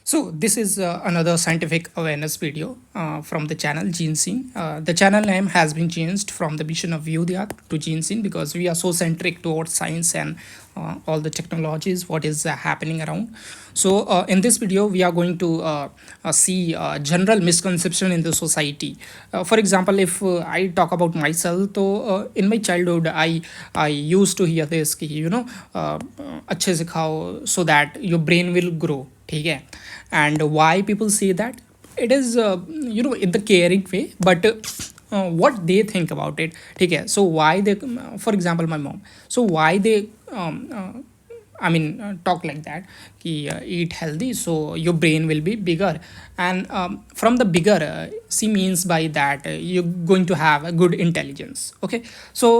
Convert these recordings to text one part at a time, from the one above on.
So this is another scientific awareness video from the channel GeneScene. The channel name has been changed from the mission of Vyudyat to GeneScene because we are so centric towards science and all the technologies, what is happening around. So in this video, we are going to see general misconception in the society. For example, if I talk about myself, so in my childhood, I used to hear this, कि, अच्छे से खाओ so that your brain will grow. ठीक है. And why people say that? It is in the caring way, but what they think about it. ठीक है. So why they, for example, my mom, so why they talk like that, कि eat healthy so your brain will be bigger, and from the bigger, she means by that you're going to have a good intelligence. Okay, so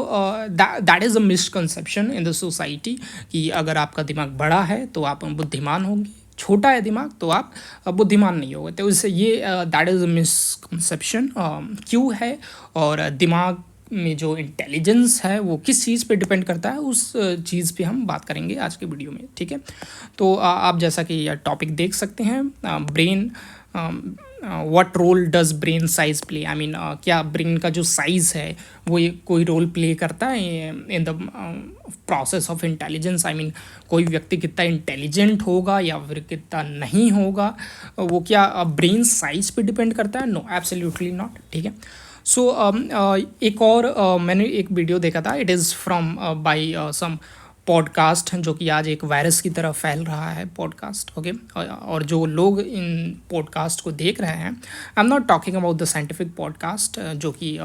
that is a misconception in the society कि अगर आपका दिमाग बड़ा है तो आप बुद्धिमान होंगे, छोटा है दिमाग तो आप बुद्धिमान नहीं होगे. तो इससे ये दैट इज़ अ मिसकंसेप्शन. क्यों है, और दिमाग में जो इंटेलिजेंस है वो किस चीज़ पे डिपेंड करता है, उस चीज़ पे हम बात करेंगे आज के वीडियो में. ठीक है, तो आप जैसा कि यह टॉपिक देख सकते हैं, brain, what role does brain size play. क्या ब्रेन का जो साइज़ है वो ये कोई रोल प्ले करता है in the process of intelligence. कोई व्यक्ति कितना इंटेलिजेंट होगा या फिर कितना नहीं होगा, वो क्या ब्रेन साइज पे डिपेंड करता है? No, absolutely not. ठीक है. सो एक और मैंने एक वीडियो देखा था, it is from by some podcast, जो कि आज एक वायरस की तरह फैल रहा है पॉडकास्ट. ओके, और जो लोग इन पॉडकास्ट को देख रहे हैं, I am not talking about the scientific podcast, जो कि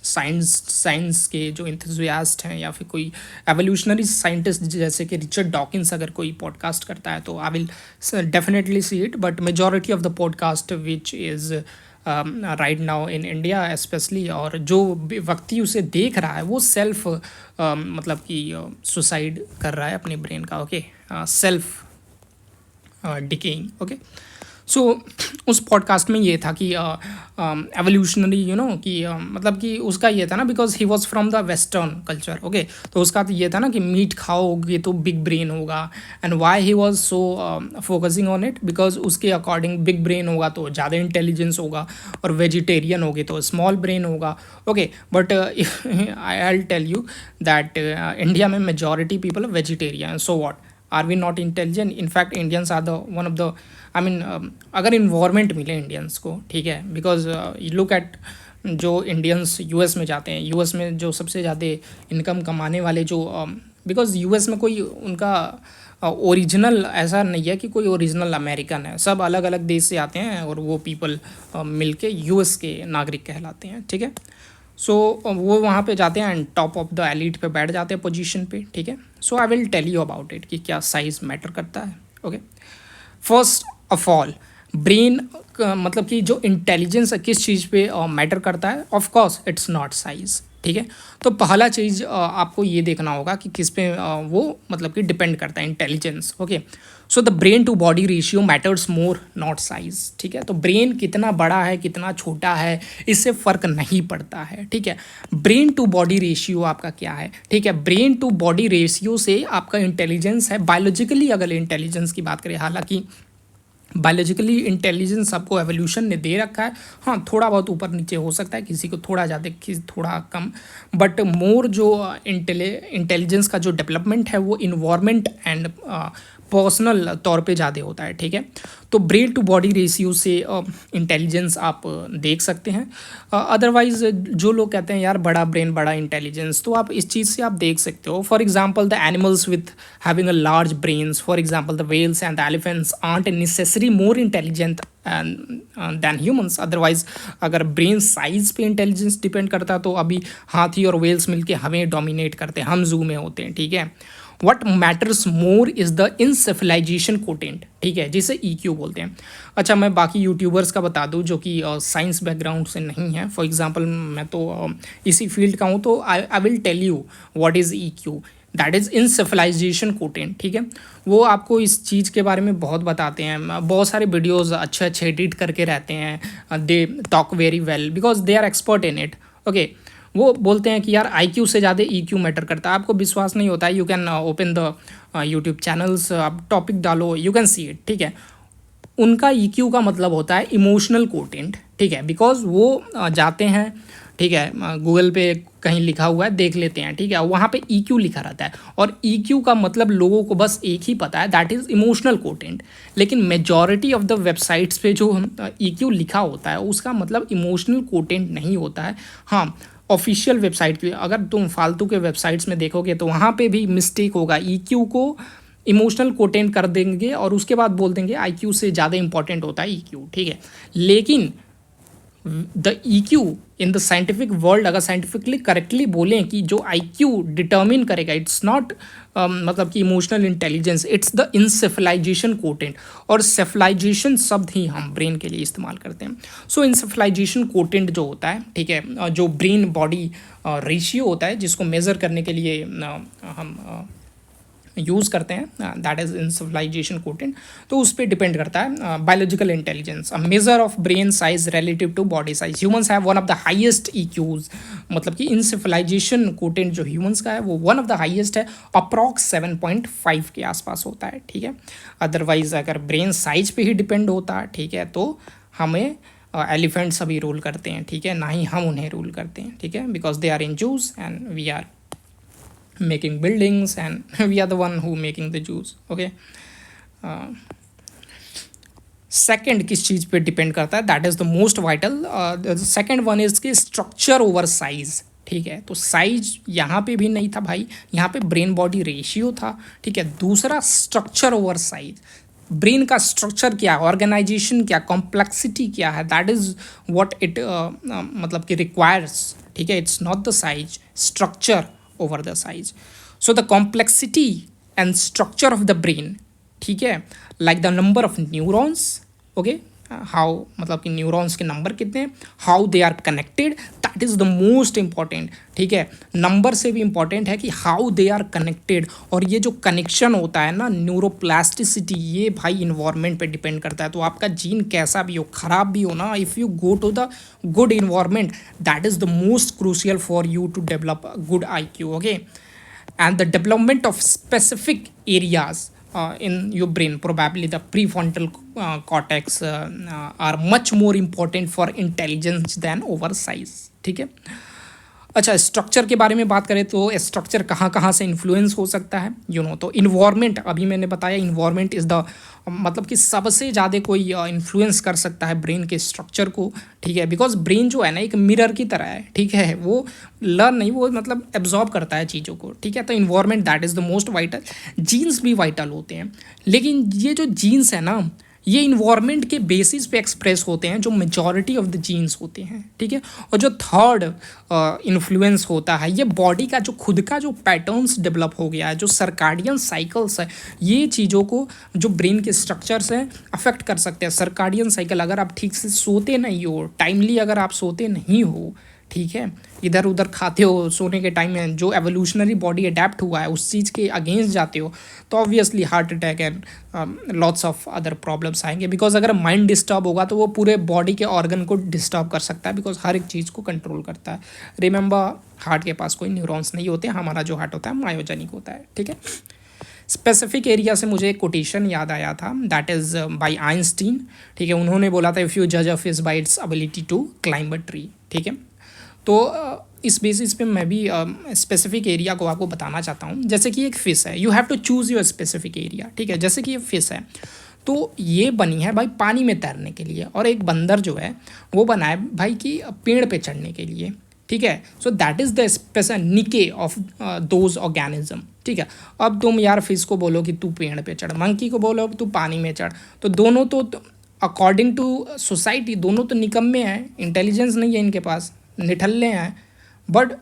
साइंस के जो इंथुजियास्ट हैं या फिर कोई एवोल्यूशनरी साइंटिस्ट जैसे कि रिचर्ड डॉकिंस अगर कोई पॉडकास्ट करता है तो I will definitely see it. But majority of the podcast which is right now in India specially, और जो व्यक्ति उसे देख रहा है वो सेल्फ मतलब कि सुसाइड कर रहा है अपने ब्रेन का. Okay, self decaying. ओके, सो उस पॉडकास्ट में ये था कि एवोल्यूशनरी कि मतलब कि उसका ये था ना, because he was from the western culture. Okay, तो उसका तो ये था ना कि मीट खाओगे तो बिग ब्रेन होगा. And why he was so focusing on it, because उसके अकॉर्डिंग बिग ब्रेन होगा तो ज़्यादा इंटेलिजेंस होगा, और वेजिटेरियन होगे तो स्मॉल ब्रेन होगा. Okay, but I will tell you that India में majority people vegetarian. So what, are we not intelligent? In fact Indians are the one of the, अगर इन्वायरमेंट मिले इंडियंस को, ठीक है, बिकॉज लुक एट जो Indians US में जाते हैं, यूएस में जो सबसे ज़्यादा इनकम कमाने वाले जो, बिकॉज यूएस में कोई उनका ओरिजिनल ऐसा नहीं है कि कोई ओरिजिनल अमेरिकन है, सब अलग अलग देश से आते हैं और वो पीपल मिलके यूएस के नागरिक कहलाते हैं. ठीक है, सो वो वहाँ पे जाते हैं and top of the elite पे बैठ जाते हैं पोजीशन पे. ठीक है, so I will tell you about it कि क्या साइज़ मैटर करता है. Okay, first of all, brain मतलब कि जो इंटेलिजेंस किस चीज़ पे मैटर करता है, of course it's not size. ठीक है, तो पहला चीज़ आपको ये देखना होगा कि किस पे वो मतलब कि डिपेंड करता है intelligence. Okay, so the brain to body ratio matters more, not size. ठीक है, तो ब्रेन कितना बड़ा है कितना छोटा है इससे फ़र्क नहीं पड़ता है. ठीक है, ब्रेन टू बॉडी रेशियो आपका क्या है? ठीक है, ब्रेन टू बॉडी रेशियो से आपका इंटेलिजेंस है. बायोलॉजिकली अगर इंटेलिजेंस की बात करें, हालांकि बायोलॉजिकली इंटेलिजेंस आपको एवोल्यूशन ने दे रखा है, हाँ थोड़ा बहुत ऊपर नीचे हो सकता है, किसी को थोड़ा ज़्यादा किसी थोड़ा कम, बट मोर जो इंटेलिजेंस का जो डेवलपमेंट है वो इन्वायरमेंट एंड पर्सनल तौर पे ज़्यादा होता है. ठीक है, तो ब्रेन टू बॉडी रेशियो से इंटेलिजेंस आप देख सकते हैं. अदरवाइज जो लोग कहते हैं यार बड़ा ब्रेन बड़ा इंटेलिजेंस, तो आप इस चीज़ से आप देख सकते हो. For example the animals with having a large brains, for example the whales and the elephants aren't necessary more intelligent than humans. Otherwise अगर ब्रेन साइज पे इंटेलिजेंस डिपेंड करता तो अभी हाथी और वेल्स मिलके हमें डोमिनेट करते हैं, हम जू में होते हैं. ठीक है, what matters more is the encephalization quotient. ठीक है, जिसे EQ बोलते हैं. अच्छा, मैं बाकी यूट्यूबर्स का बता दूं जो कि साइंस बैकग्राउंड से नहीं है. फॉर एग्जांपल मैं तो इसी फील्ड का हूं, तो I will tell you what is EQ, that is encephalization quotient. ठीक है, वो आपको इस चीज़ के बारे में बहुत बताते हैं, बहुत सारे वीडियोज़ अच्छे अच्छे एडिट करके रहते हैं. They talk very well because they are expert in it. Okay, वो बोलते हैं कि यार IQ से ज़्यादा EQ मैटर करता है. आपको विश्वास नहीं होता है, you can open the YouTube channels, आप टॉपिक डालो, यू कैन सी इट. ठीक है, उनका ईक्यू का मतलब होता है इमोशनल कोटेंट, ठीक है, बिकॉज वो जाते हैं, ठीक है, गूगल पे कहीं लिखा हुआ है देख लेते हैं, ठीक है, वहाँ पे ईक्यू लिखा रहता है और ईक्यू का मतलब लोगों को बस एक ही पता है, दैट इज़ इमोशनल कोटेंट। लेकिन मेजॉरिटी ऑफ द वेबसाइट्स पे जो ईक्यू लिखा होता है उसका मतलब इमोशनल कोटेंट नहीं होता है। हाँ, ऑफिशियल वेबसाइट पे अगर तुम फालतू के वेबसाइट्स में देखोगे तो वहाँ पे भी मिस्टेक होगा, ईक्यू को इमोशनल कोटेंट कर देंगे और उसके बाद बोल देंगे आईक्यू से ज़्यादा इंपॉर्टेंट होता है ईक्यू, ठीक है। लेकिन the EQ in the scientific world अगर साइंटिफिकली करेक्टली बोलें कि जो IQ डिटर्मिन करेगा, इट्स नॉट मतलब कि emotional intelligence, it's the encephalization quotient. और सेफलाइजेशन शब्द ही हम ब्रेन के लिए इस्तेमाल करते हैं। सो इंसेफलाइजेशन कोटेंट जो होता है, ठीक है, जो ब्रेन बॉडी रेशियो होता है जिसको मेज़र करने के लिए हम यूज़ करते हैं, दैट इज़ इंसेफलाइजेशन कोटेंट। तो उस पर डिपेंड करता है biological intelligence, a measure of brain size relative to body size. Humans have one of the highest EQs, मतलब कि इंसेफलाइजेशन कोटेंट जो ह्यूमंस का है वो वन ऑफ द हाईएस्ट है, अप्रॉक्स 7.5 के आसपास होता है, ठीक है। अदरवाइज अगर ब्रेन साइज पे ही डिपेंड होता है, ठीक है, तो हमें एलिफेंट्स अभी रूल करते हैं, ठीक है, ना ही हम उन्हें रूल करते हैं, ठीक है, because they are in juice and we are making buildings and we are the one who making the Jews, okay। Second किस चीज़ पे डिपेंड करता है, that is the most vital. Second one is कि structure over size, ठीक है। तो size यहाँ पे भी नहीं था भाई, यहाँ पे ब्रेन बॉडी रेशियो था, ठीक है। दूसरा स्ट्रक्चर ओवर साइज, ब्रेन का स्ट्रक्चर क्या, ऑर्गेनाइजेशन क्या, कॉम्प्लेक्सिटी क्या है, दैट इज़ व्हाट इट मतलब कि रिक्वायर्स, ठीक है। It's not the size, structure over the size. So the complexity and structure of the brain, ठीक है, like the number of neurons, okay, how मतलब कि न्यूरॉन्स के नंबर कितने हैं, how they are connected, that is the most important, ठीक है। Number से भी इंपॉर्टेंट है कि हाउ दे आर कनेक्टेड, और ये जो कनेक्शन होता है ना, न्यूरोप्लास्टिसिटी, ये भाई इन्वायरमेंट पे डिपेंड करता है। तो आपका जीन कैसा भी हो, ख़राब भी हो ना, if you go to the good environment, that is the most crucial for you to develop good IQ, okay. and the development of specific areas in your brain, probably the prefrontal cortex, are much more important for intelligence than oversize, ठीक है। अच्छा, structure के बारे में बात करें तो structure कहाँ कहाँ से इन्फ्लुएंस हो सकता है, तो इन्वायरमेंट, अभी मैंने बताया इन्वायरमेंट इज़ द मतलब कि सबसे ज़्यादा कोई इन्फ्लुएंस कर सकता है ब्रेन के स्ट्रक्चर को, ठीक है। बिकॉज ब्रेन जो है ना एक मिरर की तरह है, ठीक है, वो लर्न नहीं, वो मतलब एब्जॉर्ब करता है चीज़ों को, ठीक है। तो environment that is the most vital. Genes भी वाइटल होते हैं, लेकिन ये जो जीन्स है ना, ये इन्वायरमेंट के बेसिस पे एक्सप्रेस होते हैं, जो मेजॉरिटी ऑफ द जीन्स होते हैं, ठीक है। और जो थर्ड इन्फ्लुएंस होता है, ये बॉडी का जो खुद का जो पैटर्न्स डेवलप हो गया है, जो सर्काडियन साइकिल्स है, ये चीज़ों को जो ब्रेन के स्ट्रक्चर्स हैं अफेक्ट कर सकते हैं। सर्काडियन साइकिल, अगर आप ठीक से सोते नहीं हो, टाइमली अगर आप सोते नहीं हो, ठीक है, इधर उधर खाते हो सोने के टाइम में, जो एवोल्यूशनरी बॉडी अडेप्ट हुआ है उस चीज़ के अगेंस्ट जाते हो, तो obviously heart attack and lots of other problems आएंगे। बिकॉज अगर माइंड डिस्टर्ब होगा तो वो पूरे बॉडी के ऑर्गन को डिस्टर्ब कर सकता है, बिकॉज हर एक चीज़ को कंट्रोल करता है। रिमेंबर, हार्ट के पास कोई न्यूरॉन्स नहीं होते, हमारा जो हार्ट होता है मायोजेनिक होता है, ठीक है। स्पेसिफिक एरिया से मुझे एक कोटेशन याद आया था, दैट इज़ बाय आइंस्टीन, ठीक है। उन्होंने बोला था, इफ़ यू जज a fish by its ability to climb a tree, ठीक है। तो इस बेसिस पे मैं भी स्पेसिफिक एरिया को आपको बताना चाहता हूँ। जैसे कि एक फ़िश है, you have to choose your specific area, ठीक है। जैसे कि ये फ़िश है, तो ये बनी है भाई पानी में तैरने के लिए, और एक बंदर जो है वो बना है भाई कि पेड़ पे चढ़ने के लिए, ठीक है। So that is the special निके ऑफ दोज ऑर्गेनिज्म, ठीक है। अब तुम यार फिश को बोलो कि तू पेड़ पे चढ़, मंकी को बोलो कि तू पानी में चढ़, तो दोनों तो अकॉर्डिंग टू सोसाइटी दोनों तो निकम्मे हैं, इंटेलिजेंस नहीं है इनके पास, निठल्ले हैं। But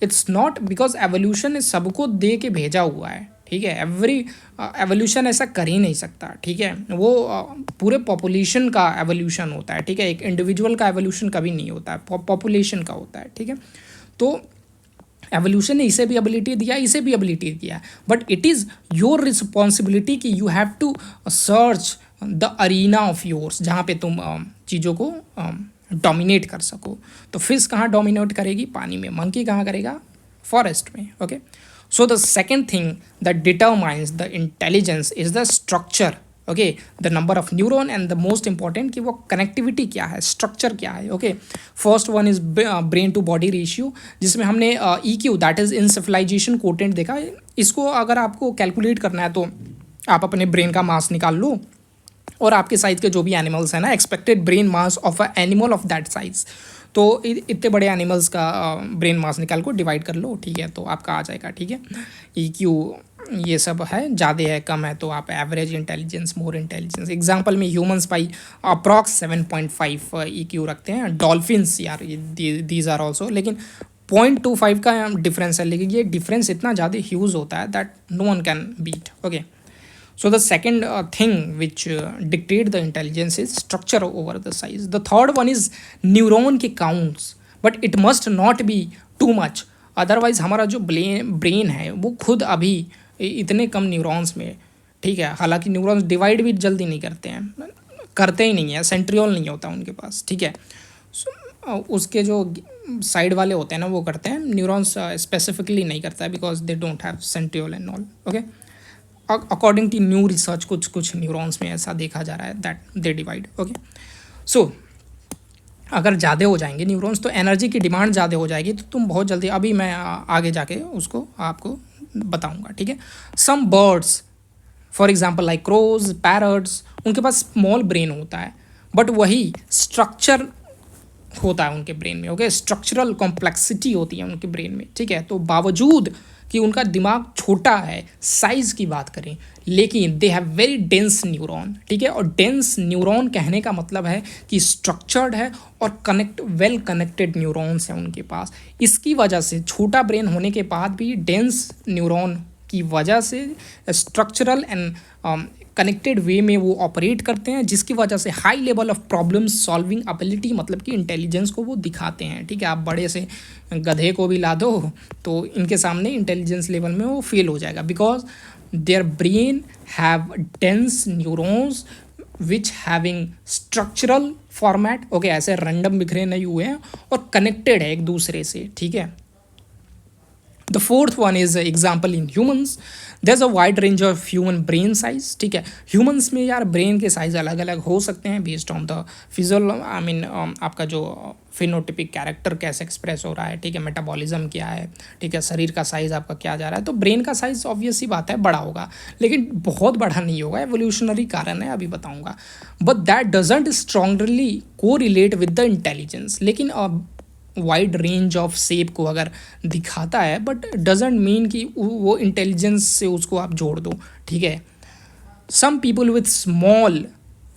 it's not, because evolution ने सबको दे के भेजा हुआ है, ठीक है। एवरी एवोल्यूशन ऐसा कर ही नहीं सकता, ठीक है। वो पूरे पॉपुलेशन का एवोल्यूशन होता है, ठीक है। एक इंडिविजुअल का एवोल्यूशन कभी नहीं होता है, पॉपुलेशन का होता है, ठीक है। तो एवोल्यूशन ने इसे भी एबिलिटी दिया, इसे भी एबिलिटी दिया, but it is your responsibility कि you have to search the arena of yours, जहाँ पे तुम चीज़ों को डोमिनेट कर सको। तो फिश कहाँ डोमिनेट करेगी, पानी में। मंकी कहाँ करेगा, फॉरेस्ट में, okay. So the second thing that determines the intelligence is the structure okay, the number of neuron and the most important कि वो कनेक्टिविटी क्या है, स्ट्रक्चर क्या है। Okay, first one is brain to body ratio, जिसमें हमने EQ that is encephalization quotient देखा। इसको अगर आपको कैलकुलेट करना है तो आप अपने ब्रेन का मास निकाल लो और आपके साइज के जो भी एनिमल्स हैं ना, expected brain mass of a animal of that size, तो इतने बड़े एनिमल्स का ब्रेन मास निकाल को डिवाइड कर लो, ठीक है, तो आपका आ जाएगा। ठीक है, EQ ये सब है, ज़्यादा है कम है तो आप एवरेज इंटेलिजेंस, मोर इंटेलिजेंस। एग्जांपल में ह्यूमंस बाई अप्रॉक्स 7.5 EQ रखते हैं। डॉल्फिन्स यार दीज आर ऑल्सो, लेकिन 0.25 का डिफरेंस है, लेकिन ये डिफरेंस इतना ज़्यादा ह्यूज होता है that no one can beat. Okay, so the second thing which dictate the intelligence is structure over the size. The third one is neuron के counts, but it must not be too much, otherwise हमारा जो brain है वो खुद अभी इतने कम neurons में, ठीक है, हालांकि न्यूरॉन्स डिवाइड भी जल्दी नहीं करते हैं, करते ही नहीं है, सेंट्रियोल नहीं होता उनके पास, ठीक है। उसके जो साइड वाले होते हैं ना वो करते हैं, न्यूरॉन्स स्पेसिफिकली नहीं करता है because they don't have centriole and all. Okay, according to new research कुछ न्यूरॉन्स में ऐसा देखा जा रहा है that they divide. Okay, so अगर ज़्यादा हो जाएंगे न्यूरॉन्स तो एनर्जी की डिमांड ज़्यादा हो जाएगी, तो तुम बहुत जल्दी, अभी मैं आगे जाके उसको आपको बताऊंगा, ठीक है। Some birds for example like crows, parrots, उनके पास स्मॉल ब्रेन होता है बट वही स्ट्रक्चर होता है उनके ब्रेन में। ओके, स्ट्रक्चरल कॉम्प्लेक्सिटी होती है उनके ब्रेन में, ठीक है। तो बावजूद कि उनका दिमाग छोटा है, साइज की बात करें, लेकिन they have very dense neuron, ठीक है। और डेंस न्यूरॉन कहने का मतलब है कि स्ट्रक्चर्ड है और वेल कनेक्टेड न्यूरॉन्स हैं उनके पास। इसकी वजह से छोटा ब्रेन होने के बाद भी डेंस न्यूरॉन की वजह से स्ट्रक्चरल एंड कनेक्टेड वे में वो ऑपरेट करते हैं, जिसकी वजह से high level of problem solving ability, मतलब कि इंटेलिजेंस को वो दिखाते हैं, ठीक है। आप बड़े से गधे को भी ला दो तो इनके सामने इंटेलिजेंस लेवल में वो फेल हो जाएगा, because their brain have dense neurons which having structural format. Okay, ऐसे रैंडम बिखरे नहीं हुए हैं और कनेक्टेड है एक दूसरे से, ठीक है। The fourth one is example in humans. There's a wide range of human brain size, ठीक है। ह्यूमंस में यार ब्रेन के साइज अलग अलग हो सकते हैं based on the physical, I mean आपका जो फिनोटिपिक कैरेक्टर कैसे एक्सप्रेस हो रहा है, ठीक है, मेटाबॉलिज्म क्या है, ठीक है, शरीर का साइज आपका क्या जा रहा है। तो ब्रेन का साइज ऑब्वियस सी बात है बड़ा होगा, लेकिन बहुत बड़ा नहीं होगा, एवोल्यूशनरी कारण है, अभी बताऊंगा। बट दैट डजंट स्ट्रांगली को रिलेट विद द इंटेलिजेंस। लेकिन वाइड रेंज ऑफ शेप को अगर दिखाता है बट डजेंट मीन कि वो इंटेलिजेंस से उसको आप जोड़ दो, ठीक है। Some people with small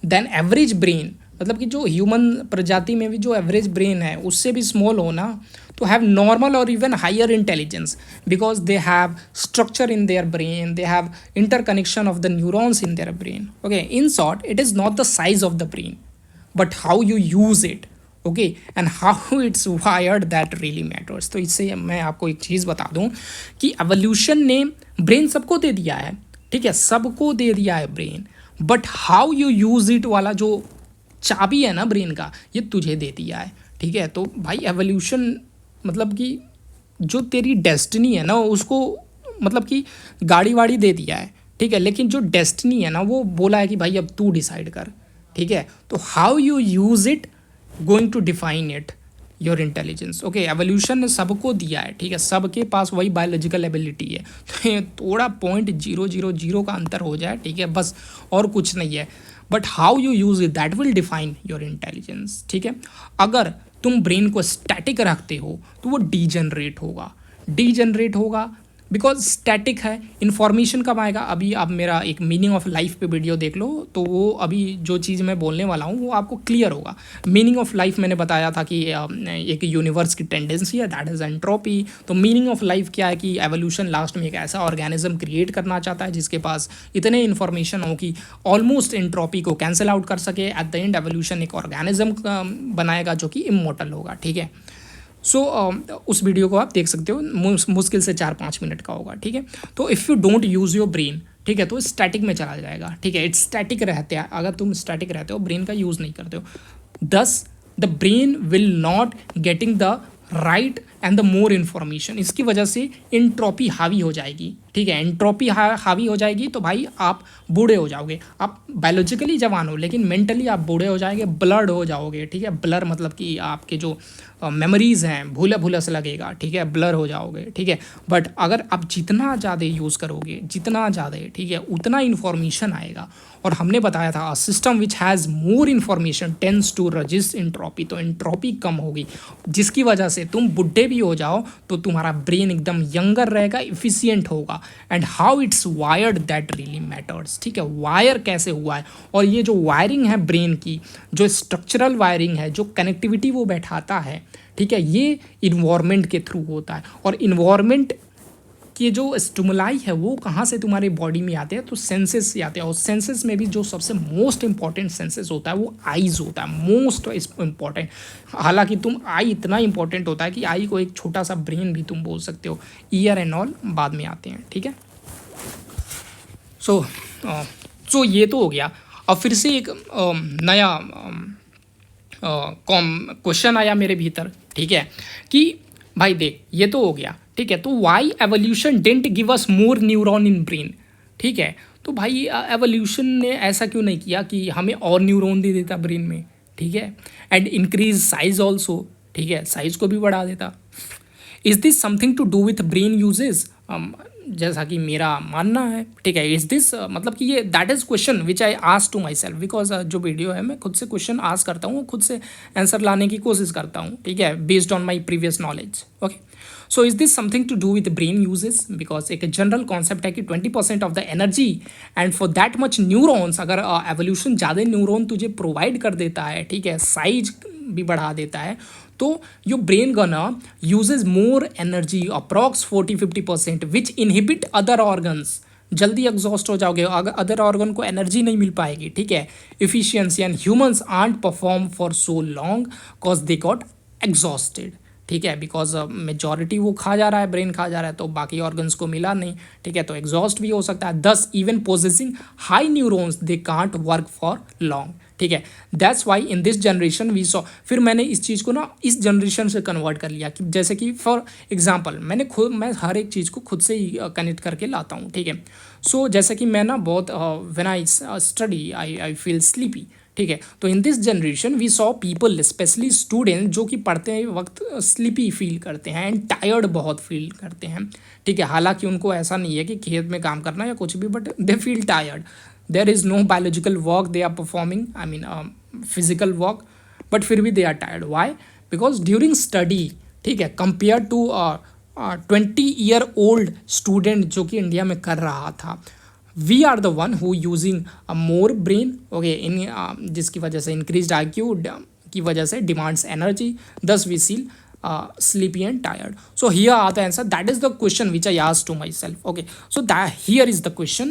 then average brain, मतलब कि जो ह्यूमन प्रजाति में भी जो एवरेज ब्रेन है उससे भी स्मॉल हो ना, तो हैव नॉर्मल और even higher intelligence because they have structure in their brain, they have interconnection of the neurons in their brain. Okay, in short it is not the size of the brain but how you use it, okay, and how its wired that really matters. तो इससे मैं आपको एक चीज़ बता दूं कि evolution ने brain सबको दे दिया है, ठीक है, सबको दे दिया है brain, but how you use it वाला जो चाबी है ना ब्रेन का, ये तुझे दे दिया है, ठीक है। तो भाई एवोल्यूशन मतलब कि जो तेरी डेस्टिनी है ना उसको, मतलब कि गाड़ी वाड़ी दे दिया है, ठीक है, लेकिन जो डेस्टिनी है ना वो बोला है कि भाई अब तू डिसाइड कर, ठीक है। तो how you use it going to define it your intelligence. Okay, evolution ने सबको दिया है, ठीक है, सबके पास वही बायोलॉजिकल एबिलिटी है, तो ये थोड़ा 0.000 का अंतर हो जाए, ठीक है, बस, और कुछ नहीं है। But how you use it that will define your intelligence, ठीक है। अगर तुम ब्रेन को स्टैटिक रखते हो तो वो डीजनरेट होगा बिकॉज स्टैटिक है। इन्फॉर्मेशन कब आएगा, अभी आप मेरा एक मीनिंग ऑफ लाइफ पे वीडियो देख लो, तो वो अभी जो चीज़ मैं बोलने वाला हूँ वो आपको क्लियर होगा। मीनिंग ऑफ लाइफ मैंने बताया था कि एक यूनिवर्स की टेंडेंसी है, दैट इज़ एंट्रोपी। तो मीनिंग ऑफ लाइफ क्या है कि एवोल्यूशन लास्ट में एक ऐसा ऑर्गेनिज्म क्रिएट करना चाहता है जिसके पास इतने इन्फॉर्मेशन हो कि ऑलमोस्ट एंट्रोपी को कैंसिल आउट कर सके। एट द एंड एवोल्यूशन एक ऑर्गेनिज्म बनाएगा जो कि इमोर्टल होगा, ठीक है। सो उस वीडियो को आप देख सकते हो, मुश्किल से 4-5 मिनट का होगा, ठीक है। तो if you don't use your brain, ठीक है, तो स्टैटिक में चला जाएगा, ठीक है। इट्स स्टैटिक रहते हैं, अगर तुम स्टैटिक रहते हो, ब्रेन का यूज़ नहीं करते हो, दस the brain will not getting the right and the more information, इसकी वजह से इंट्रॉपी हावी हो जाएगी, ठीक है। एंट्रोपी हावी हो जाएगी तो भाई आप बूढ़े हो जाओगे। आप बायोलॉजिकली जवान हो लेकिन मेंटली आप बूढ़े हो जाएंगे, ब्लर्ड हो जाओगे, ठीक है। ब्लर मतलब कि आपके जो मेमोरीज हैं भूला भूला से लगेगा, ठीक है, ब्लर हो जाओगे, ठीक है। बट अगर आप जितना ज़्यादा यूज़ करोगे, जितना ज़्यादा, ठीक है, उतना इन्फॉर्मेशन आएगा। और हमने बताया था system which has more information tends to resist entropy, तो इंट्रॉपी कम होगी, जिसकी वजह से तुम बुढ़े भी हो जाओ तो तुम्हारा ब्रेन एकदम यंगर रहेगा, इफिशियंट होगा। And how its wired that really matters, ठीक है। वायर कैसे हुआ है, और ये जो वायरिंग है ब्रेन की, जो स्ट्रक्चरल वायरिंग है, जो कनेक्टिविटी वो बैठाता है, ठीक है, ये इन्वायरमेंट के थ्रू होता है। और इन्वायरमेंट कि जो स्टिमुलाई है वो कहाँ से तुम्हारी बॉडी में आते हैं, तो सेंसेस से आते हैं। और सेंसेस में भी जो सबसे मोस्ट इंपॉर्टेंट सेंसेस होता है वो आईज होता है, मोस्ट इंपॉर्टेंट। हालांकि तुम आई इतना इंपॉर्टेंट होता है कि आई को एक छोटा सा ब्रेन भी तुम बोल सकते हो, ईयर एंड ऑल बाद में आते हैं, ठीक है। सो ये तो हो गया। अब फिर से एक नया क्वेश्चन आया मेरे भीतर, ठीक है, कि भाई देख ये तो हो गया, ठीक है, तो why evolution didn't give us more neuron in brain, ठीक है। तो भाई एवोल्यूशन ने ऐसा क्यों नहीं किया कि हमें और न्यूरॉन दे देता ब्रेन में, ठीक है, एंड इंक्रीज साइज ऑल्सो, ठीक है, साइज को भी बढ़ा देता। Is this something to do with brain uses, जैसा कि मेरा मानना है, ठीक है। इज दिस मतलब कि ये that is question which I ask to myself, because जो वीडियो है मैं खुद से क्वेश्चन आस्क करता हूँ, खुद से आंसर लाने की कोशिश करता हूँ, ठीक है, based on my previous knowledge, okay. So is this something to do with brain uses, because एक जनरल कॉन्सेप्ट है कि 20% of the energy and for that much neurons, अगर एवोल्यूशन ज़्यादा न्यूरॉन तुझे प्रोवाइड कर देता है, ठीक है, साइज भी बढ़ा देता है, तो your brain gonna uses more energy approx 40-50%, which inhibit other organs, जल्दी एग्जॉस्ट हो जाओगे, अगर अदर ऑर्गन को एनर्जी नहीं मिल पाएगी, ठीक है, efficiency, and humans aren't perform for so long cause they got exhausted, ठीक है, बिकॉज मेजॉरिटी वो खा जा रहा है, ब्रेन खा जा रहा है, तो बाकी ऑर्गन्स को मिला नहीं, ठीक है, तो एग्जॉस्ट भी हो सकता है। Thus even possessing high neurons they can't work for long, ठीक है। That's why in this generation we saw, फिर मैंने इस चीज़ को ना इस जनरेशन से कन्वर्ट कर लिया कि जैसे कि फॉर एग्जांपल मैं हर एक चीज़ को खुद से ही कनेक्ट करके लाता हूँ, ठीक है। सो जैसे कि मैं ना बहुत when I study I feel sleepy, ठीक है, तो in this generation we saw people specially student जो कि पढ़ते वक्त स्लीपी फील करते हैं एंड टायर्ड बहुत फील करते हैं, ठीक है। हालांकि उनको ऐसा नहीं है कि खेत में काम करना या कुछ भी, but they feel tired, there is no biological work they are performing, I mean physical work, but फिर भी they are tired. Why? Because during study, ठीक है, कंपेयर टू 20-year-old स्टूडेंट जो कि इंडिया में कर रहा था, we are the one who using more brain, okay, in जिसकी वजह से इंक्रीज IQ की वजह से demands energy, thus we feel sleepy and tired. So here are the answer, that is the question which I asked to myself, okay. So that here is the question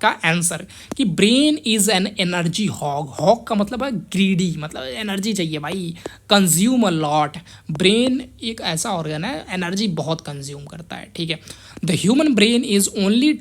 का answer कि brain is an energy hog का मतलब है greedy, मतलब energy चाहिए भाई, consume a lot, brain एक ऐसा ऑर्गन है एनर्जी बहुत कंज्यूम करता है, ठीक है। The human brain is only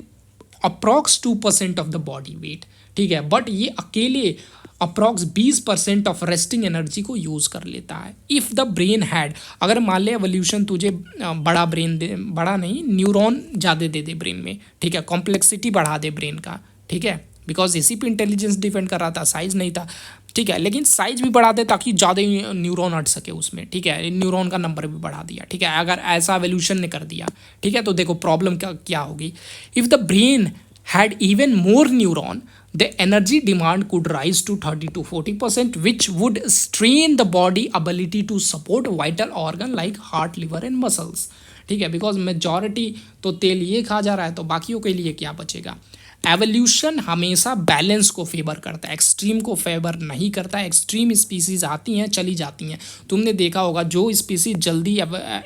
approx 2% of the body weight, ठीक है, बट ये अकेले अप्रॉक्स 20% ऑफ रेस्टिंग एनर्जी को यूज़ कर लेता है। इफ़ द ब्रेन हैड, अगर मान ले एवोल्यूशन तुझे बड़ा ब्रेन दे, बड़ा नहीं, न्यूरॉन ज़्यादा दे दे ब्रेन में, ठीक है, कॉम्प्लेक्सिटी बढ़ा दे ब्रेन का, ठीक है, बिकॉज इसी पे इंटेलिजेंस डिपेंड कर रहा था, साइज नहीं था, ठीक है, लेकिन साइज भी बढ़ा दे ताकि ज़्यादा न्यूरॉन हट सके उसमें, ठीक है, न्यूरॉन का नंबर भी बढ़ा दिया, ठीक है, अगर ऐसा एवोल्यूशन ने कर दिया, ठीक है, तो देखो प्रॉब्लम क्या होगी। If the brain had even more neuron, the energy demand could rise to 30-40%, which would strain the body ability to support vital organ like heart, liver and muscles, ठीक है, बिकॉज मेजॉरिटी तो तेल ये खा जा रहा है, तो बाकियों के लिए क्या बचेगा। एवोल्यूशन हमेशा बैलेंस को फेवर करता है, एक्सट्रीम को फेवर नहीं करता है। एक्सट्रीम स्पीसीज आती हैं चली जाती हैं, तुमने देखा होगा जो स्पीसीज जल्दी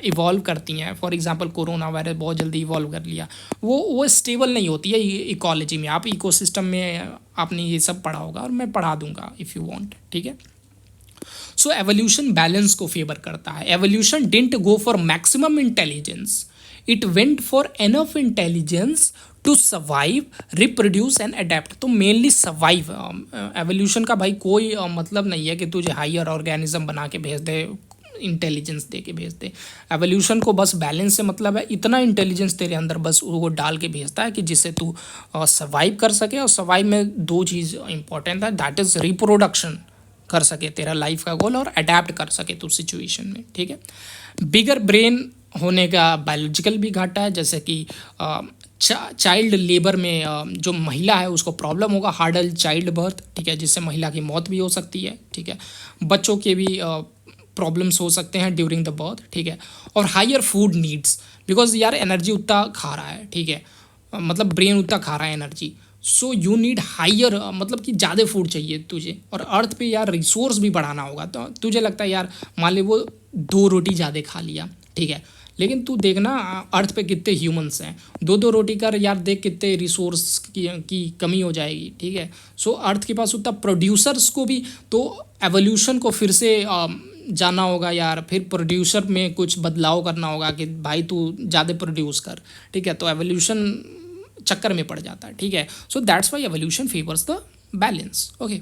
इवॉल्व करती हैं, फॉर एग्जांपल कोरोना वायरस बहुत जल्दी इवॉल्व कर लिया, वो स्टेबल नहीं होती है इकोलॉजी में। आप इकोसिस्टम में आपने ये सब पढ़ा होगा और मैं पढ़ा दूंगा इफ़ यू वांट, ठीक है। सो एवोल्यूशन बैलेंस को फेवर करता है। Evolution didn't go for maximum intelligence, it went for enough intelligence to survive, reproduce and adapt. तो मेनली सर्वाइव, एवोल्यूशन का भाई कोई मतलब नहीं है कि तुझे हायर ऑर्गेनिज्म बना के भेज दे इंटेलिजेंस दे के भेजते। एवोल्यूशन को बस बैलेंस से मतलब है, इतना इंटेलिजेंस तेरे अंदर बस वो डाल के भेजता है कि जिससे तू सर्वाइव कर सके। और सर्वाइव में दो चीज़ इंपॉर्टेंट है, दैट इज़ रिप्रोडक्शन कर सके, तेरा लाइफ का गोल, और अडेप्ट कर सके तू सिचुएशन में, ठीक है। बिगर ब्रेन होने का बायोलॉजिकल भी घाटा है, जैसे कि चाइल्ड लेबर में जो महिला है उसको प्रॉब्लम होगा, हार्डल चाइल्ड बर्थ, ठीक है, जिससे महिला की मौत भी हो सकती है, ठीक है। बच्चों के भी प्रॉब्लम्स हो सकते हैं ड्यूरिंग द बर्थ, ठीक है। और हायर फूड नीड्स, बिकॉज यार एनर्जी उतना खा रहा है, ठीक है, मतलब ब्रेन उतना खा रहा है energy, so you need higher, मतलब कि ज़्यादा फूड चाहिए तुझे। और अर्थ पे यार रिसोर्स भी बढ़ाना होगा, तो तुझे लगता है यार मान ले वो 2 रोटी ज़्यादा खा लिया, ठीक है, लेकिन तू देखना अर्थ पे कितने ह्यूमंस हैं, 2-2 रोटी कर यार, देख कितने रिसोर्स की कमी हो जाएगी, ठीक है। सो अर्थ के पास उतना प्रोड्यूसर्स को भी, तो एवोल्यूशन को फिर से जाना होगा यार, फिर प्रोड्यूसर में कुछ बदलाव करना होगा कि भाई तू ज़्यादा प्रोड्यूस कर, ठीक है। तो एवोल्यूशन चक्कर में पड़ जाता है, ठीक है। So that's why evolution favours the balance, okay.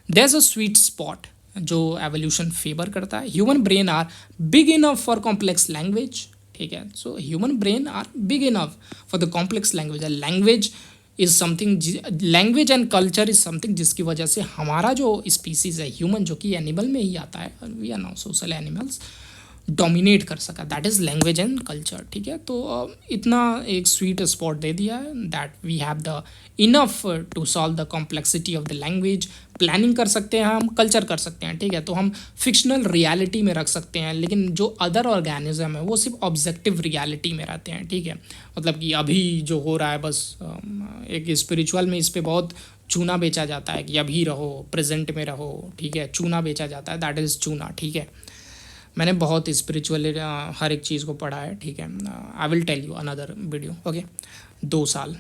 There is a sweet spot जो एवोल्यूशन फेवर करता है। Human brain are big enough for complex language, ठीक है। So human brain are big enough for the complex language. Language is something, language and culture is something जिसकी वजह से हमारा जो स्पीसीज है ह्यूमन, जो कि एनिमल में ही आता है, we are not social animals, dominate कर सका, that is language and culture, ठीक है। तो इतना एक स्वीट स्पॉट दे दिया है that we have the enough to solve the complexity of the language. Planning कर सकते हैं हम, कल्चर कर सकते हैं, ठीक है। तो हम फिक्शनल रियलिटी में रख सकते हैं, लेकिन जो अदर ऑर्गेनिज्म है वो सिर्फ ऑब्जेक्टिव रियलिटी में रहते हैं, ठीक है। मतलब कि अभी जो हो रहा है बस एक स्पिरिचुअल में इस पर बहुत चूना बेचा जाता है कि अभी रहो, प्रेजेंट में रहो, ठीक है, चूना बेचा जाता है, दैट इज़ चूना, ठीक है। मैंने बहुत स्पिरिचुअल हर एक चीज़ को पढ़ा है, ठीक है। I will tell you another video, okay. 2 साल,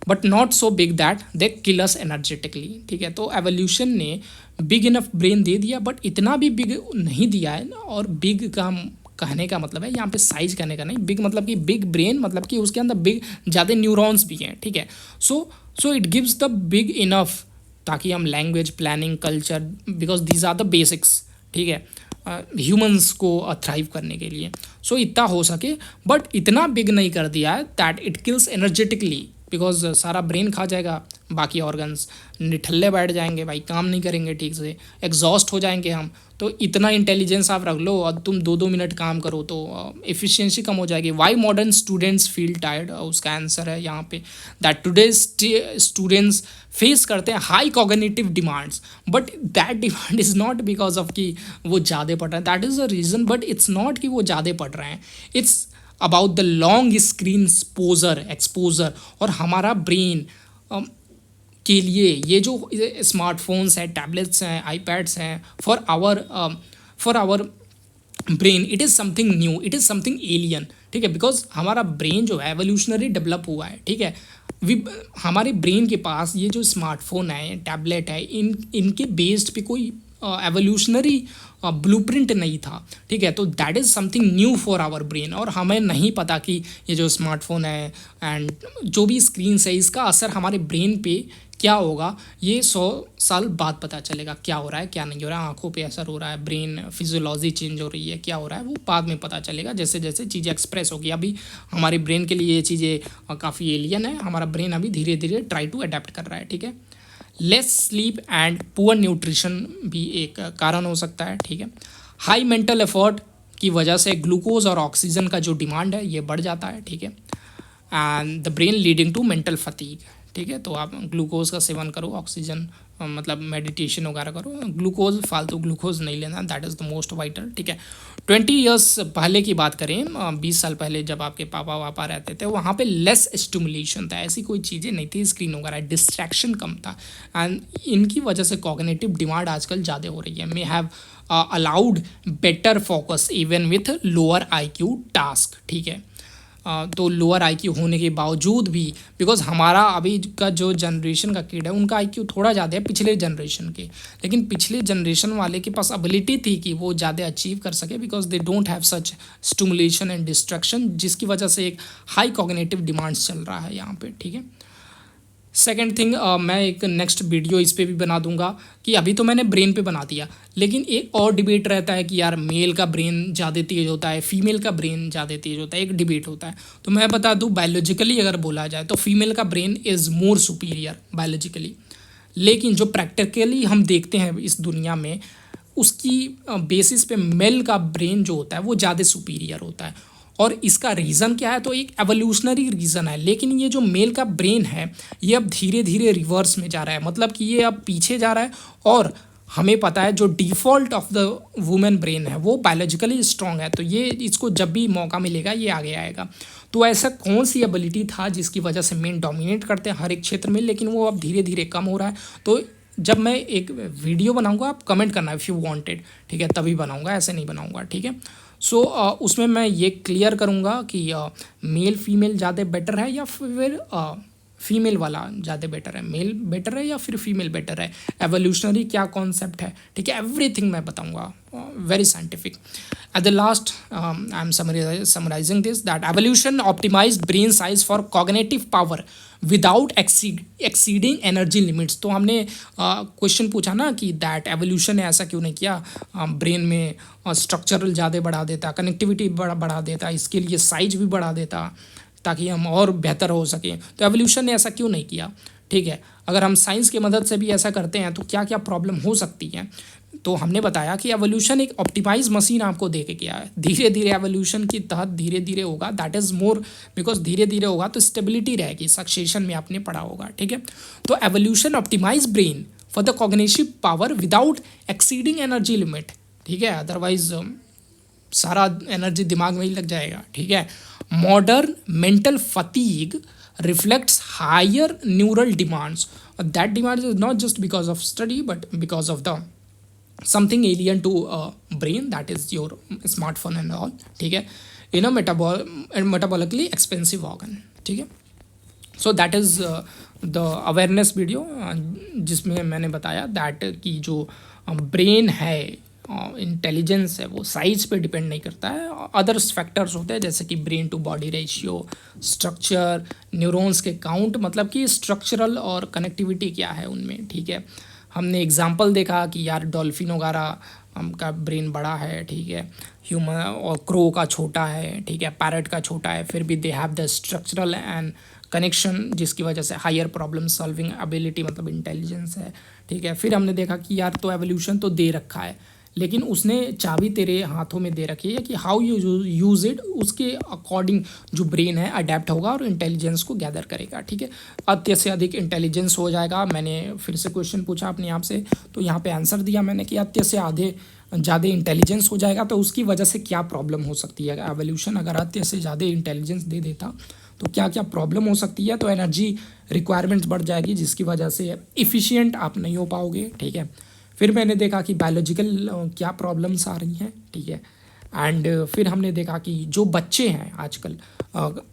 but not so big that they kill us energetically, ठीक है। तो एवोल्यूशन ने बिग इनफ ब्रेन दे दिया, बट इतना भी बिग नहीं दिया है। और बिग का कहने का मतलब है यहाँ पे साइज कहने का नहीं, बिग मतलब कि बिग ब्रेन मतलब कि उसके अंदर बिग ज़्यादा न्यूरॉन्स भी हैं, ठीक है। So it gives the big enough ताकि हम language, planning, culture, because these are the basics, ठीक है, ह्यूमंस को थ्राइव करने के लिए। सो इतना हो सके, बट इतना बिग नहीं कर दिया है that it kills energetically, because सारा ब्रेन खा जाएगा, बाकी ऑर्गन्स निठल्ले बैठ जाएंगे भाई, काम नहीं करेंगे ठीक से, एग्जॉस्ट हो जाएंगे हम। तो इतना इंटेलिजेंस आप रख लो और तुम 2-2 मिनट काम करो तो एफिशिएंसी कम हो जाएगी। Why modern students feel tired, उसका आंसर है यहाँ पे दैट टुडे स्टूडेंट्स फेस करते हैं high cognitive demands, but that demand is not because of कि वो ज़्यादा पढ़ रहे हैं, that is a reason, but it's not कि वो ज़्यादा पढ़ रहे हैं, it's about the long screen exposure. और हमारा ब्रेन के लिए ये जो स्मार्टफोन्स हैं, टैबलेट्स हैं, आईपैड्स हैं, for our brain it is something new, it is something alien, ठीक है। बिकॉज हमारा ब्रेन जो है एवोल्यूशनरी डेवलप हुआ है, ठीक है। हमारे ब्रेन के पास ये जो स्मार्टफोन है, टैबलेट है, इनके बेस्ड पे कोई एवोल्यूशनरी ब्लूप्रिंट नहीं था, ठीक है। तो that is something new for our brain, और हमें नहीं पता कि ये जो स्मार्टफोन है एंड जो भी स्क्रीन है इसका असर हमारे ब्रेन पे क्या होगा, ये 100 साल बाद पता चलेगा क्या हो रहा है, क्या नहीं हो रहा है, आंखों पे असर हो रहा है, ब्रेन फिजियोलॉजी चेंज हो रही है, क्या हो रहा है वो बाद में पता चलेगा जैसे जैसे चीज़ें एक्सप्रेस होगी। अभी हमारे ब्रेन के लिए ये चीज़ें काफ़ी एलियन है, हमारा ब्रेन अभी धीरे धीरे ट्राई टू अडेप्ट कर रहा है, ठीक है। Less sleep and poor nutrition भी एक कारण हो सकता है, ठीक है। हाई मेंटल एफर्ट की वजह से ग्लूकोज और ऑक्सीजन का जो डिमांड है ये बढ़ जाता है, ठीक है। And the brain leading to mental fatigue, ठीक है। तो आप ग्लूकोज का सेवन करो, ऑक्सीजन मतलब मेडिटेशन वगैरह करो, ग्लूकोज फालतू ग्लूकोज नहीं लेना, that is the most vital, ठीक है। 20 ईयर्स पहले की बात करें, 20 साल पहले जब आपके पापा वापा रहते थे, वहाँ पे लेस स्टिमुलेशन था, ऐसी कोई चीज़ें नहीं थी, स्क्रीन वगैरह, डिस्ट्रैक्शन कम था, एंड इनकी वजह से कॉग्निटिव डिमांड आजकल ज़्यादा हो रही है। May have allowed better focus even with lower IQ task, ठीक है। तो लोअर IQ होने के बावजूद भी, बिकॉज हमारा अभी का जो जनरेशन का किड है उनका IQ थोड़ा ज़्यादा है पिछले जनरेशन के, लेकिन पिछले जनरेशन वाले के पास एबिलिटी थी कि वो ज़्यादा अचीव कर सके, because they don't have such stimulation and distraction, जिसकी वजह से एक हाई कॉग्निटिव डिमांड्स चल रहा है यहाँ पे, ठीक है। सेकेंड थिंग, मैं एक नेक्स्ट वीडियो इस पे भी बना दूंगा कि अभी तो मैंने ब्रेन पे बना दिया, लेकिन एक और डिबेट रहता है कि यार मेल का ब्रेन ज़्यादा तेज होता है, फीमेल का ब्रेन ज़्यादा तेज होता है, एक डिबेट होता है। तो मैं बता दूं, बायोलॉजिकली अगर बोला जाए तो फीमेल का brain is more superior biologically, लेकिन जो प्रैक्टिकली हम देखते हैं इस दुनिया में, उसकी बेसिस पे मेल का ब्रेन जो होता है वो ज़्यादा सुपीरियर होता है। और इसका रीज़न क्या है, तो एक एवोल्यूशनरी रीज़न है। लेकिन ये जो मेल का ब्रेन है ये अब धीरे धीरे रिवर्स में जा रहा है, मतलब कि ये अब पीछे जा रहा है। और हमें पता है जो default of the women brain है वो बायोलॉजिकली स्ट्रांग है, तो ये इसको जब भी मौका मिलेगा ये आगे आएगा। तो ऐसा कौन सी एबिलिटी था जिसकी वजह से मेन डोमिनेट करते हैं हर एक क्षेत्र में, लेकिन वो अब धीरे धीरे कम हो रहा है। तो जब मैं एक वीडियो बनाऊंगा, आप कमेंट करना इफ़ यू वांटेड, ठीक है, तभी बनाऊंगा, ऐसे नहीं बनाऊंगा, ठीक है। सो उसमें मैं ये क्लियर करूंगा कि मेल फीमेल ज़्यादा बेटर है या फिर फीमेल वाला ज़्यादा बेटर है, मेल बेटर है या फिर फीमेल बेटर है, एवोल्यूशनरी क्या कॉन्सेप्ट है, ठीक है, एवरीथिंग मैं बताऊंगा, very scientific. At the last I am summarising this that evolution optimised brain size for cognitive power without exceeding energy limits. तो हमने क्वेश्चन पूछा ना कि दैट एवोल्यूशन ने ऐसा क्यों नहीं किया, ब्रेन में स्ट्रक्चरल ज़्यादा बढ़ा देता, कनेक्टिविटी बढ़ा देता, इसके लिए साइज भी बढ़ा देता ताकि हम और बेहतर हो सकें। तो एवोल्यूशन ने ऐसा क्यों नहीं किया, ठीक है। अगर हम साइंस की मदद से भी ऐसा करते हैं तो क्या क्या प्रॉब्लम हो सकती है। तो हमने बताया कि एवोल्यूशन एक ऑप्टिमाइज मशीन आपको दे के किया है, धीरे धीरे एवोल्यूशन के तहत धीरे धीरे होगा, दैट इज़ मोर बिकॉज धीरे धीरे होगा तो स्टेबिलिटी रहेगी, सक्सेशन में आपने पढ़ा होगा, ठीक है। तो evolution optimise brain for the cognitive power without exceeding energy limit, ठीक है, अदरवाइज सारा एनर्जी दिमाग में ही लग जाएगा, ठीक है। Modern mental fatigue reflects higher neural demands, that demand is not just because of study but because of the something alien to brain, that is your smartphone and all, ठीक है, in a metabolically expensive organ, ठीक है। So that is the awareness video जिसमें मैंने बताया that कि जो brain है, इंटेलिजेंस है, वो साइज पे डिपेंड नहीं करता है, अदर्स फैक्टर्स होते हैं जैसे कि brain to body ratio, structure, neurons के काउंट, मतलब कि स्ट्रक्चरल और कनेक्टिविटी क्या है उनमें, ठीक है। हमने एग्जांपल देखा कि यार डॉल्फिन वगैरह का ब्रेन बड़ा है, ठीक है, ह्यूमन और क्रो का छोटा है, ठीक है, पैरट का छोटा है, फिर भी they have the structural and connection जिसकी वजह से हायर प्रॉब्लम सॉल्विंग एबिलिटी मतलब इंटेलिजेंस है, ठीक है। फिर हमने देखा कि यार तो एवोल्यूशन तो दे रखा है, लेकिन उसने चाबी तेरे हाथों में दे रखी है कि हाउ यू यूज़ इट, उसके अकॉर्डिंग जो ब्रेन है अडेप्ट होगा और इंटेलिजेंस को गैदर करेगा, ठीक है। अत्य से अधिक इंटेलिजेंस हो जाएगा। मैंने फिर से क्वेश्चन पूछा अपने आप से, तो यहाँ पे आंसर दिया मैंने कि अत्य से आधे ज़्यादा इंटेलिजेंस हो जाएगा तो उसकी वजह से क्या प्रॉब्लम हो सकती है। एवोल्यूशन अगर अत्य से ज़्यादा इंटेलिजेंस दे देता तो क्या क्या प्रॉब्लम हो सकती है, तो एनर्जी रिक्वायरमेंट्स बढ़ जाएगी जिसकी वजह से इफ़िशियंट आप नहीं हो पाओगे, ठीक है। फिर मैंने देखा कि बायोलॉजिकल क्या प्रॉब्लम्स आ रही हैं, ठीक है। एंड फिर हमने देखा कि जो बच्चे हैं आजकल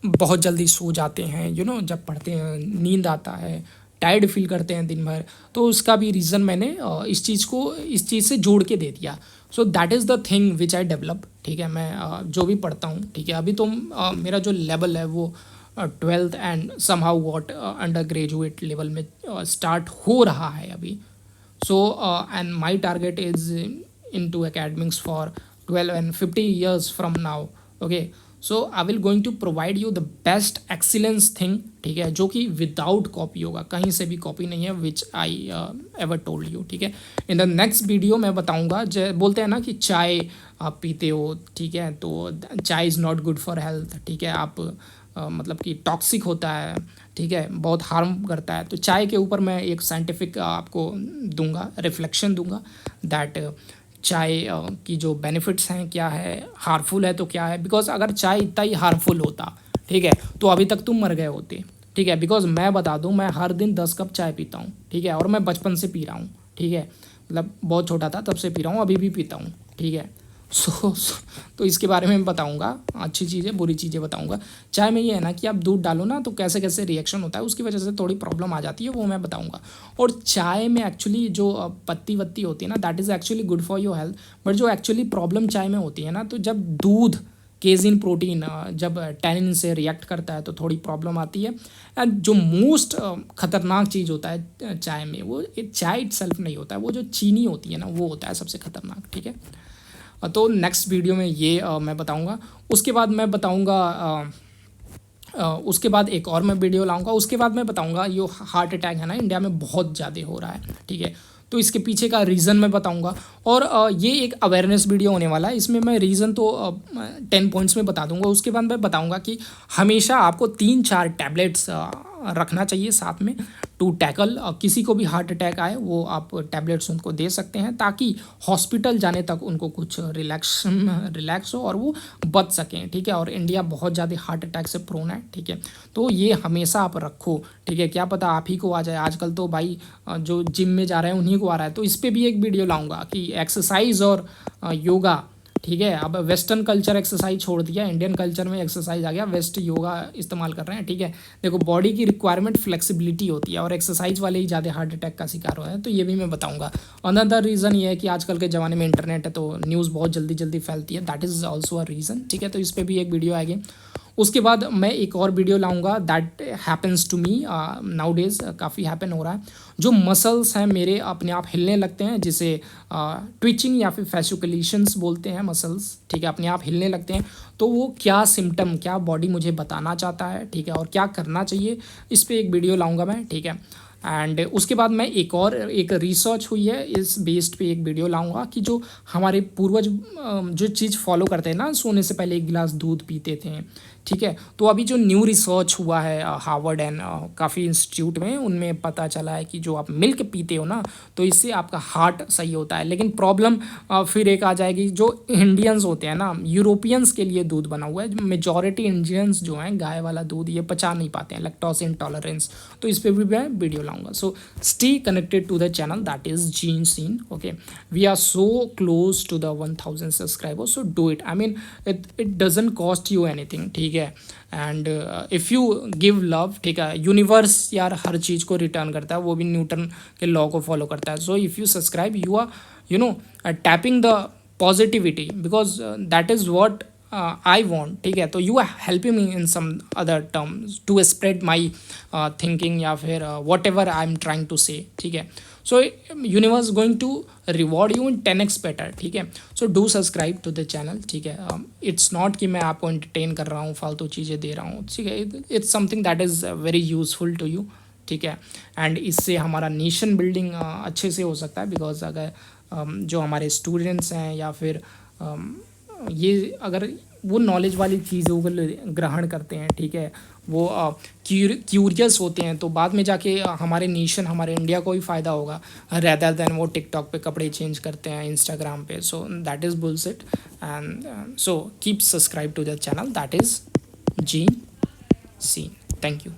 बहुत जल्दी सो जाते हैं, जब पढ़ते हैं नींद आता है, टायर्ड फील करते हैं दिन भर, तो उसका भी रीज़न मैंने इस चीज़ से जोड़ के दे दिया। सो that is the thing which I develop, ठीक है। मैं जो भी पढ़ता हूँ, ठीक है, अभी तो मेरा जो लेवल है वो 12th and somehow what under graduate level में स्टार्ट हो रहा है अभी। So and my target is into academics for 12 and 50 years from now, okay। So I will going to provide you the best excellence thing, ठीक है, जो कि without copy होगा, कहीं से भी कॉपी नहीं है, विच आई एवर टोल्ड यू, ठीक है। इन द नेक्स्ट वीडियो मैं बताऊंगा, बोलते हैं ना कि चाय आप पीते हो, ठीक है, तो चाय is not good for health, ठीक है, आप मतलब कि टॉक्सिक होता है, ठीक है, बहुत हार्म करता है। तो चाय के ऊपर मैं एक साइंटिफिक आपको दूंगा, रिफ्लेक्शन दूंगा दैट चाय की जो बेनिफिट्स हैं क्या है, हार्मफुल है तो क्या है, बिकॉज अगर चाय इतना ही हार्मफुल होता, ठीक है, तो अभी तक तुम मर गए होते, ठीक है। बिकॉज मैं बता दूं, मैं हर दिन 10 कप चाय पीता हूँ, ठीक है, और मैं बचपन से पी रहा हूँ, ठीक है, मतलब बहुत छोटा था तब से पी रहा हूँ, अभी भी पीता हूँ, ठीक है। सो तो इसके बारे में बताऊंगा, अच्छी चीज़ें बुरी चीज़ें बताऊंगा। चाय में ये है ना कि आप दूध डालो ना तो कैसे कैसे रिएक्शन होता है, उसकी वजह से थोड़ी प्रॉब्लम आ जाती है, वो मैं बताऊंगा। और चाय में एक्चुअली जो पत्ती वत्ती होती है ना, that is actually good for your health, but जो एक्चुअली प्रॉब्लम चाय में होती है ना, तो जब दूध केजिन प्रोटीन जब टैनिन से रिएक्ट करता है तो थोड़ी प्रॉब्लम आती है। एंड जो मोस्ट खतरनाक चीज़ होता है चाय में, वो चाय इटसेल्फ नहीं होता है, वो जो चीनी होती है ना वो होता है सबसे खतरनाक, ठीक है। तो नेक्स्ट वीडियो में ये मैं बताऊंगा। उसके बाद मैं बताऊंगा उसके बाद एक और मैं वीडियो लाऊंगा। उसके बाद मैं बताऊंगा ये हार्ट अटैक है ना इंडिया में बहुत ज़्यादा हो रहा है, ठीक है, तो इसके पीछे का रीज़न मैं बताऊंगा। और ये एक अवेयरनेस वीडियो होने वाला है, इसमें मैं रीज़न तो 10 पॉइंट्स में बता दूंगा। उसके बाद मैं बताऊंगा कि हमेशा आपको 3-4 टैबलेट्स रखना चाहिए साथ में टू टैकल किसी को भी हार्ट अटैक आए वो आप टैबलेट्स उनको दे सकते हैं, ताकि हॉस्पिटल जाने तक उनको कुछ रिलैक्स हो और वो बच सकें, ठीक है। और इंडिया बहुत ज़्यादा हार्ट अटैक से प्रोन है, ठीक है, तो ये हमेशा आप रखो, ठीक है, क्या पता आप ही को आ जाए। आजकल तो भाई जो जिम में जा रहे हैं उन्हीं को आ रहा है। तो इस पर भी एक वीडियो लाऊंगा कि एक्सरसाइज और योगा, ठीक है। अब वेस्टर्न कल्चर एक्सरसाइज छोड़ दिया, इंडियन कल्चर में एक्सरसाइज आ गया, वेस्ट योगा इस्तेमाल कर रहे हैं, ठीक है। देखो बॉडी की रिक्वायरमेंट फ्लेक्सिबिलिटी होती है और एक्सरसाइज वाले ही ज़्यादा हार्ट अटैक का शिकार हो रहे हैं, तो ये भी मैं बताऊंगा। अनदर रीज़न ये है कि आजकल के ज़माने में इंटरनेट है तो न्यूज़ बहुत जल्दी जल्दी फैलती है, that is also a reason, ठीक है। तो इस पर भी एक वीडियो आएगी। उसके बाद मैं एक और वीडियो लाऊंगा that happens to me nowadays, काफ़ी हैपन हो रहा है। जो मसल्स हैं मेरे अपने आप हिलने लगते हैं, जिसे ट्विचिंग या फिर फैसिकुलेशंस बोलते हैं मसल्स, ठीक है, अपने आप हिलने लगते हैं। तो वो क्या सिम्टम, क्या बॉडी मुझे बताना चाहता है, ठीक है, और क्या करना चाहिए, इस पर एक वीडियो लाऊंगा मैं, ठीक है। एंड उसके बाद मैं एक रिसर्च हुई है इस बेस्ड पे एक वीडियो लाऊंगा कि जो हमारे पूर्वज जो चीज़ फॉलो करते हैं ना, सोने से पहले 1 गिलास दूध पीते थे, ठीक है। तो अभी जो न्यू रिसर्च हुआ है हार्वर्ड एंड काफ़ी इंस्टीट्यूट में, उनमें पता चला है कि जो आप मिल्क पीते हो ना तो इससे आपका हार्ट सही होता है। लेकिन प्रॉब्लम फिर एक आ जाएगी, जो इंडियंस होते हैं ना, यूरोपियंस के लिए दूध बना हुआ है, मेजॉरिटी इंडियंस जो हैं गाय वाला दूध ये पचा नहीं पाते हैं, लैक्टोज इंटॉलरेंस। तो इस पर भी मैं वीडियो लाऊंगा। So stay connected to the channel that is Gene Scene, okay. We are so close to the 1000 subscribers, so do it. I mean it doesn't cost you anything, ठीक है। And if you give love, ठीक है, universe यार हर चीज़ को return करता है, वो भी न्यूटन के लॉ को फॉलो करता है। So if you subscribe you are tapping the positivity, because that is what I want, ठीक है। तो you are helping me in some other terms to spread my thinking या फिर whatever I am trying to say, ठीक है। So universe going to reward you in 10x better, ठीक है। So do subscribe to the channel, ठीक है। It's not कि मैं आपको एंटरटेन कर रहा हूँ, फालतू चीज़ें दे रहा हूँ, ठीक है। It's something that is very useful to you, ठीक है। एंड इससे हमारा नेशन बिल्डिंग अच्छे से हो सकता है, बिकॉज अगर जो हमारे स्टूडेंट्स हैं या फिर ये अगर वो नॉलेज वाली चीज़ों को ग्रहण करते हैं, ठीक है, वो क्यूरियस होते हैं, तो बाद में जाके हमारे नेशन, हमारे इंडिया को ही फ़ायदा होगा, रैदर देन वो टिकटॉक पे कपड़े चेंज करते हैं, इंस्टाग्राम पे। So that is bullshit. And so keep subscribe to the channel that is Gene Scene. Thank you.